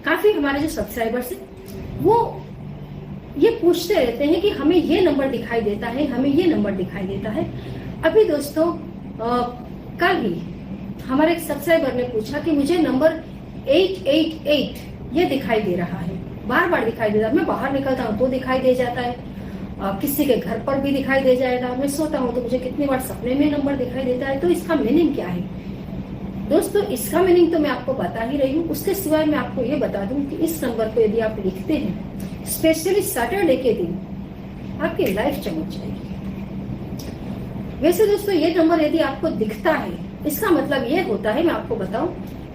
काफी हमारे जो सब्सक्राइबर्स हैं वो ये पूछते रहते हैं कि हमें ये नंबर दिखाई देता है, हमें ये नंबर दिखाई देता है। अभी दोस्तों कल ही हमारे एक सब्सक्राइबर ने पूछा कि मुझे नंबर 888 ये दिखाई दे रहा है, बार बार दिखाई दे रहा है। मैं बाहर निकलता हूँ तो दिखाई दे जाता है, किसी के घर पर भी दिखाई दे जाएगा, मैं सोता हूँ तो मुझे कितनी बार सपने में नंबर दिखाई देता है। तो इसका मीनिंग क्या है दोस्तों? इसका मीनिंग तो मैं आपको बता ही रही हूँ। उसके सिवाय मैं आपको ये बता दूं कि इस नंबर को यदि आप लिखते हैं, स्पेशली सैटरडे के दिन, आपकी लाइफ चमक जाएगी। वैसे दोस्तों ये नंबर यदि आपको दिखता है, इसका मतलब ये होता है, मैं आपको बताऊं,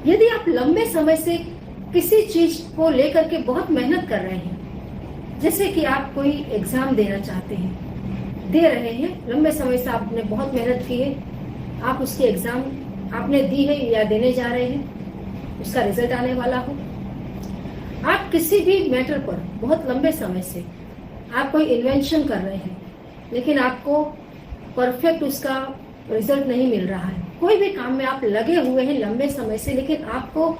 यदि आप लंबे समय से किसी चीज को लेकर के बहुत मेहनत कर रहे हैं, जैसे कि आप कोई एग्जाम देना चाहते हैं, दे रहे हैं, लंबे समय से आपने बहुत मेहनत की है, आप उसकी एग्जाम आपने दी है या देने जा रहे हैं, उसका रिजल्ट आने वाला हो। आप किसी भी मैटर पर बहुत लंबे समय से आप कोई इन्वेंशन कर रहे हैं, लेकिन आपको परफेक्ट उसका रिजल्ट नहीं मिल रहा है। कोई भी काम में आप लगे हुए हैं लंबे समय से, लेकिन आपको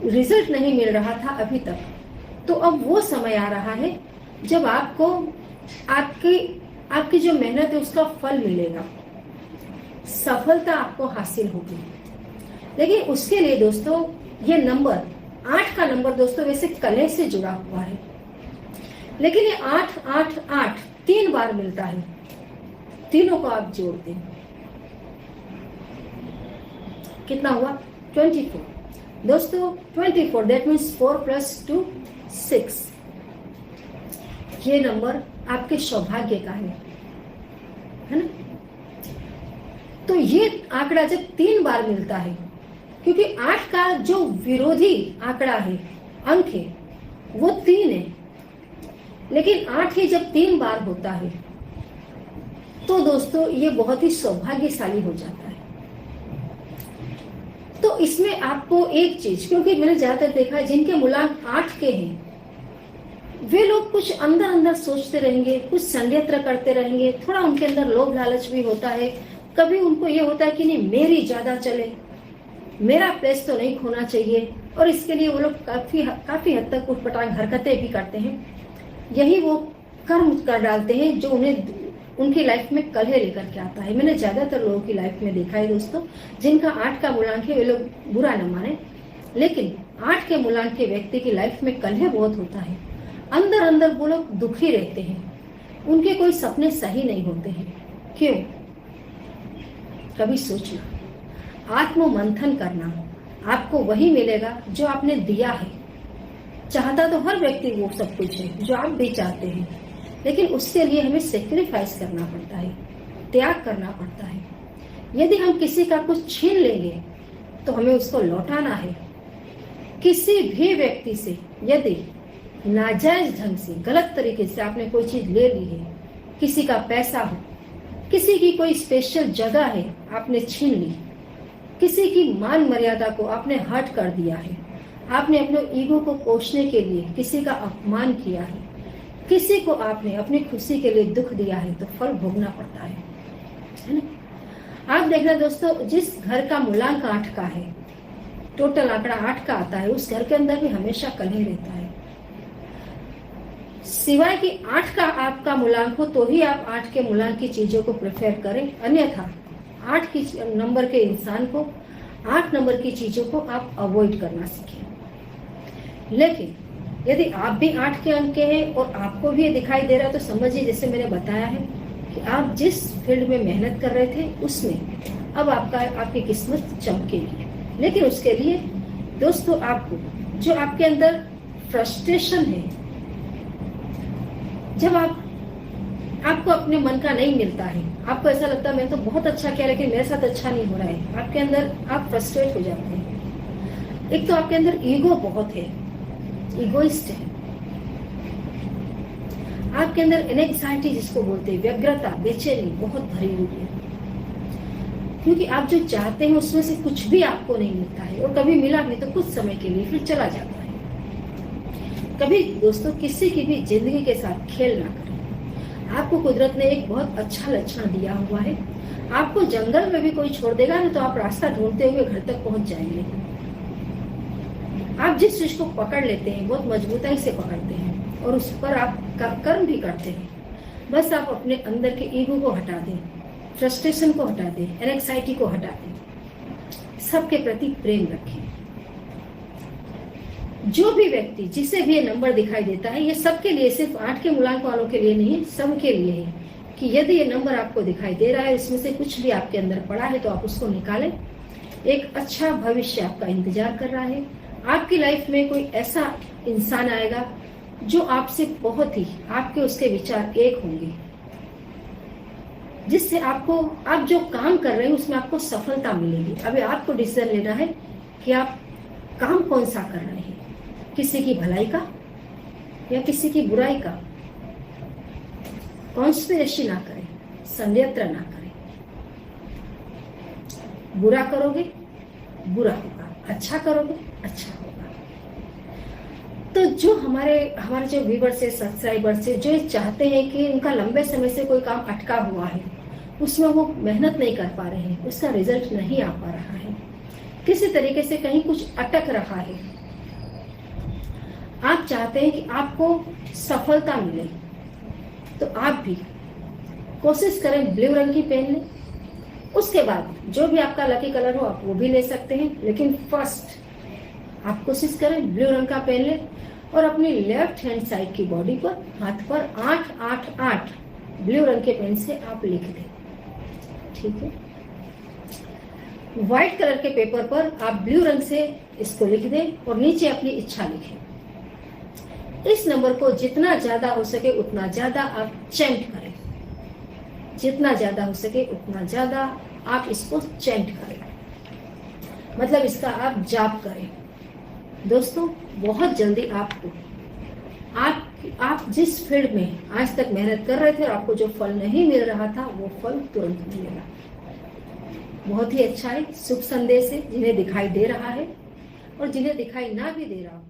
रिजल्ट नहीं मिल रहा था अभी तक, तो अब वो समय आ रहा है जब आपको आपकी जो मेहनत है उसका फल मिलेगा, सफलता आपको हासिल होगी। लेकिन उसके लिए दोस्तों ये नंबर 8 का नंबर दोस्तों वैसे कले से जुड़ा हुआ है, लेकिन ये 888 3 बार मिलता है। तीनों को आप जोड़ दें, कितना हुआ? 24 दोस्तों। 24 दैट मीन्स 4 + 2 6। ये नंबर आपके सौभाग्य का है ना? तो ये आंकड़ा जब 3 बार मिलता है, क्योंकि 8 का जो विरोधी आंकड़ा है, अंक है, वो 3 है, लेकिन 8 ही जब 3 बार होता है तो दोस्तों ये बहुत ही सौभाग्यशाली हो जाता है। तो इसमें आपको एक चीज, क्योंकि मैंने ज्यादातर देखा है जिनके मूलांक 8 के हैं, वे लोग कुछ अंदर अंदर सोचते रहेंगे, कुछ षड्यंत्र करते रहेंगे, थोड़ा उनके अंदर लोभ लालच भी होता है। कभी उनको ये होता है कि नहीं मेरी ज्यादा चले, मेरा प्लेस तो नहीं खोना चाहिए, और इसके लिए वो लोग काफी हद तक उटपटांग हरकतें भी करते हैं। यही वो कर्म कर डालते हैं जो उन्हें उनकी लाइफ में कलह लेकर के आता है। मैंने ज्यादातर लोगों की लाइफ में देखा है दोस्तों, जिनका 8 का मूलांक है, वे लोग बुरा न माने, लेकिन 8 के मूलांक के व्यक्ति की लाइफ में कलह बहुत होता है। अंदर अंदर वो लोग दुखी रहते हैं, उनके कोई सपने सही नहीं होते हैं। क्यों? कभी सोचना, आत्म मंथन करना, आपको वही मिलेगा जो आपने दिया है। चाहता तो हर व्यक्ति वो सब कुछ है जो आप भी चाहते हैं, लेकिन उसके लिए हमें सेक्रीफाइस करना पड़ता है, त्याग करना पड़ता है। यदि हम किसी का कुछ छीन लेंगे तो हमें उसको लौटाना है। किसी भी व्यक्ति से यदि नाजायज ढंग से, गलत तरीके से आपने कोई चीज ले ली है, किसी का पैसा हो, किसी की कोई स्पेशल जगह है आपने छीन ली, किसी की मान मर्यादा को आपने हर्ट कर दिया है, आपने अपने ईगो को पोषने के लिए किसी का अपमान किया है, किसी को आपने अपनी खुशी के लिए दुख दिया है, तो फल भोगना पड़ता है ना? आप देखना दोस्तों, जिस घर का मूलांक 8 का है, टोटल आंकड़ा 8 का आता है, उस घर के अंदर भी हमेशा कलह रहता है। सिवाय कि 8 का आपका मूलांक हो तो ही आप 8 के मूलांक की चीजों को प्रेफर करें, अन्यथा 8 की नंबर के इंसान को, 8 नंबर की चीजों को आप अवॉइड करना सीखें। लेकिन यदि आप भी 8 के अंक के हैं और आपको भी ये दिखाई दे रहा है, तो समझिए जैसे मैंने बताया है कि आप जिस फील्ड में मेहनत कर रहे थे उसमें अब आपकी किस्मत चमकेगी। लेकिन उसके लिए दोस्तों आपको जो आपके अंदर फ्रस्ट्रेशन है, जब आपको अपने मन का नहीं मिलता है, आपको ऐसा लगता है मैं तो बहुत अच्छा किया लेकिन मेरे साथ अच्छा नहीं हो रहा है, आपके अंदर आप फ्रस्ट्रेट हो जाते हैं। एक तो आपके अंदर ईगो बहुत है, इगोइस्ट है, आपके अंदर एंग्जाइटी जिसको बोलते हैं, व्यग्रता, बेचैनी बहुत भरी हुई है, क्योंकि आप जो चाहते हैं उसमें से कुछ भी आपको नहीं मिलता है, और कभी मिला भी तो कुछ समय के लिए फिर चला जाता है। कभी दोस्तों किसी की भी जिंदगी के साथ खेल ना करें। आपको कुदरत ने एक बहुत अच्छा लक्षण दिया हुआ है, आपको जंगल में भी कोई छोड़ देगा ना तो आप रास्ता ढूंढते हुए घर तक पहुंच जाएंगे। आप जिस चीज को पकड़ लेते हैं बहुत मजबूताई से पकड़ते हैं और उस पर आप कर्म भी करते हैं। बस आप अपने अंदर के ईगो को हटा दें, फ्रस्ट्रेशन को हटा दें, एंग्जाइटी को हटा दें, सबके प्रति प्रेम रखें। जो भी व्यक्ति जिसे भी ये नंबर दिखाई देता है, ये सबके लिए, सिर्फ 8 के मूलांक वालों के लिए नहीं, सबके लिए है कि यदि ये नंबर आपको दिखाई दे रहा है, इसमें से कुछ भी आपके अंदर पड़ा है तो आप उसको निकालें। एक अच्छा भविष्य आपका इंतजार कर रहा है। आपकी लाइफ में कोई ऐसा इंसान आएगा जो आपसे बहुत ही, आपके उसके विचार एक होंगे, जिससे आपको, आप जो काम कर रहे हैं उसमें आपको सफलता मिलेगी। अभी आपको डिसीजन लेना है कि आप काम कौन सा कर रहे हैं, किसी की भलाई का या किसी की बुराई का। कॉन्स्पिरेसी ना करें, षड्यंत्र ना करें। बुरा करोगे बुरा होगा, अच्छा करोगे अच्छा होगा। तो जो हमारे जो व्यूअर्स है, सब्सक्राइबर्स है, जो चाहते हैं कि उनका लंबे समय से कोई काम अटका हुआ है, उसमें वो मेहनत नहीं कर पा रहे हैं, उसका रिजल्ट नहीं आ पा रहा है, किसी तरीके से कहीं कुछ अटक रहा है, आप चाहते हैं कि आपको सफलता मिले, तो आप भी कोशिश करें ब्लू रंग की पेन लें। उसके बाद जो भी आपका लकी कलर हो आप वो भी ले सकते हैं, लेकिन फर्स्ट आप कोशिश करें ब्लू रंग का पेन लें और अपनी लेफ्ट हैंड साइड की बॉडी पर, हाथ पर 888 ब्लू रंग के पेन से आप लिख दें। ठीक है, व्हाइट कलर के पेपर पर आप ब्लू रंग से इसको लिख दें और नीचे अपनी इच्छा लिखें। इस नंबर को जितना ज्यादा हो सके उतना ज्यादा आप चैंट करें, जितना ज्यादा हो सके उतना ज्यादा आप इसको चैंट करें, मतलब इसका आप जाप करें। दोस्तों, बहुत जल्दी आपको, आप जिस फील्ड में आज तक मेहनत कर रहे थे और आपको जो फल नहीं मिल रहा था, वो फल तुरंत मिलेगा। बहुत ही अच्छा है, शुभ संदेश है जिन्हें दिखाई दे रहा है और जिन्हें दिखाई ना भी दे रहा हो,